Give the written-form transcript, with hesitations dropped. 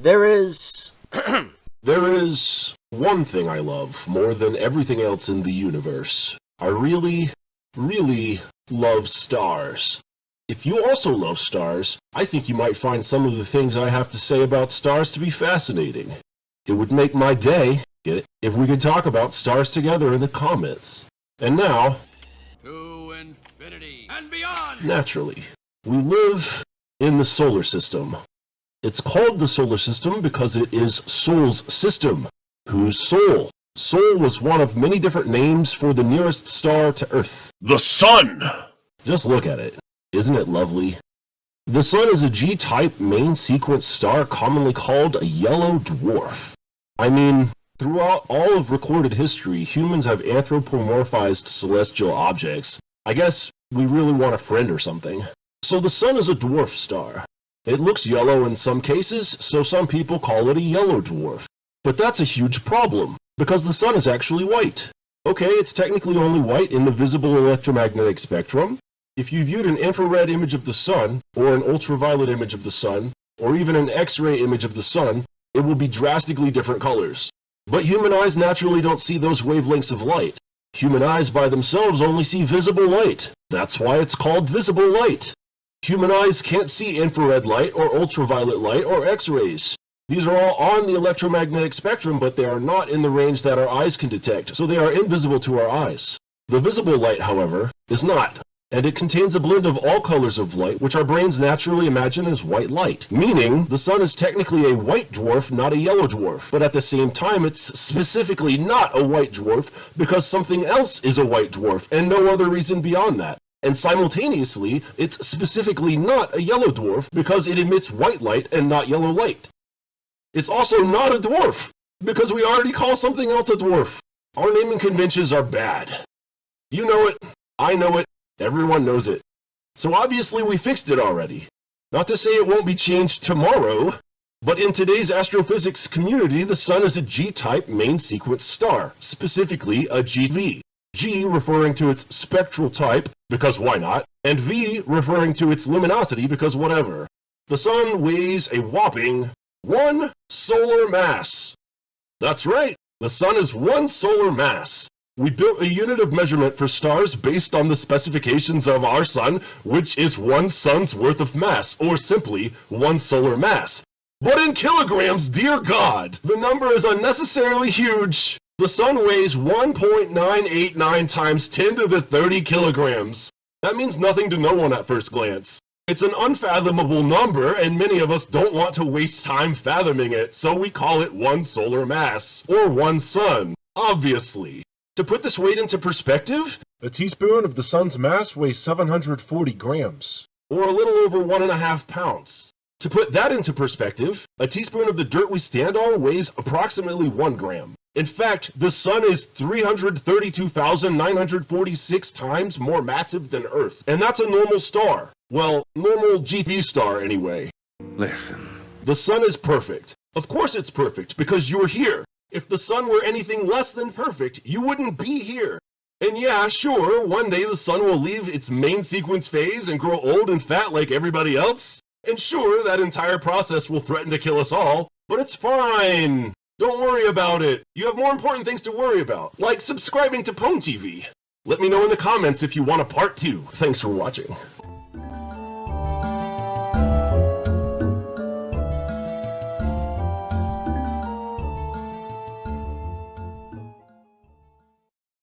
There is... There is one thing I love more than everything else in the universe. I really, really love stars. If you also love stars, I think you might find some of the things I have to say about stars to be fascinating. It would make my day, get it, if we could talk about stars together in the comments. And now, to infinity and beyond! Naturally, we live in the solar system. It's called the solar system because it is Sol's system. Whose Sol? Sol was one of many different names for the nearest star to Earth. The Sun! Just look at it. Isn't it lovely? The Sun is a G-type main sequence star commonly called a yellow dwarf. I mean, throughout all of recorded history, humans have anthropomorphized celestial objects. I guess we really want a friend or something. So the Sun is a dwarf star. It looks yellow in some cases, so some people call it a yellow dwarf. But that's a huge problem, because the Sun is actually white. Okay, it's technically only white in the visible electromagnetic spectrum. If you viewed an infrared image of the Sun, or an ultraviolet image of the Sun, or even an X-ray image of the Sun, it will be drastically different colors. But human eyes naturally don't see those wavelengths of light. Human eyes by themselves only see visible light. That's why it's called visible light. Human eyes can't see infrared light or ultraviolet light or X-rays. These are all on the electromagnetic spectrum, but they are not in the range that our eyes can detect, so they are invisible to our eyes. The visible light, however, is not, and it contains a blend of all colors of light, which our brains naturally imagine as white light, meaning the Sun is technically a white dwarf, not a yellow dwarf. But at the same time, it's specifically not a white dwarf because something else is a white dwarf, and no other reason beyond that. And simultaneously, it's specifically not a yellow dwarf because it emits white light and not yellow light. It's also not a dwarf because we already call something else a dwarf. Our naming conventions are bad. You know it, I know it, everyone knows it. So obviously we fixed it already. Not to say it won't be changed tomorrow, but in today's astrophysics community, the Sun is a G-type main sequence star, specifically a GV. G referring to its spectral type, because why not, and V referring to its luminosity, because whatever. The Sun weighs a whopping 1 solar mass. That's right, the Sun is 1 solar mass. We built a unit of measurement for stars based on the specifications of our Sun, which is 1 sun's worth of mass, or simply 1 solar mass. But in kilograms, dear God, the number is unnecessarily huge. The Sun weighs 1.989 times 10 to the 30 kilograms. That means nothing to no one at first glance. It's an unfathomable number, and many of us don't want to waste time fathoming it, so we call it 1 solar mass, or 1 sun, obviously. To put this weight into perspective, a teaspoon of the Sun's mass weighs 740 grams, or a little over 1.5 pounds. To put that into perspective, a teaspoon of the dirt we stand on weighs approximately 1 gram. In fact, the Sun is 332,946 times more massive than Earth, and that's a normal star. Well, normal GP star anyway. Listen. The Sun is perfect. Of course it's perfect, because you're here. If the Sun were anything less than perfect, you wouldn't be here. And yeah, sure, one day the Sun will leave its main sequence phase and grow old and fat like everybody else. And sure, that entire process will threaten to kill us all, but it's fine. Don't worry about it. You have more important things to worry about, like subscribing to Pwn TV. Let me know in the comments if you want a part 2. Thanks for watching.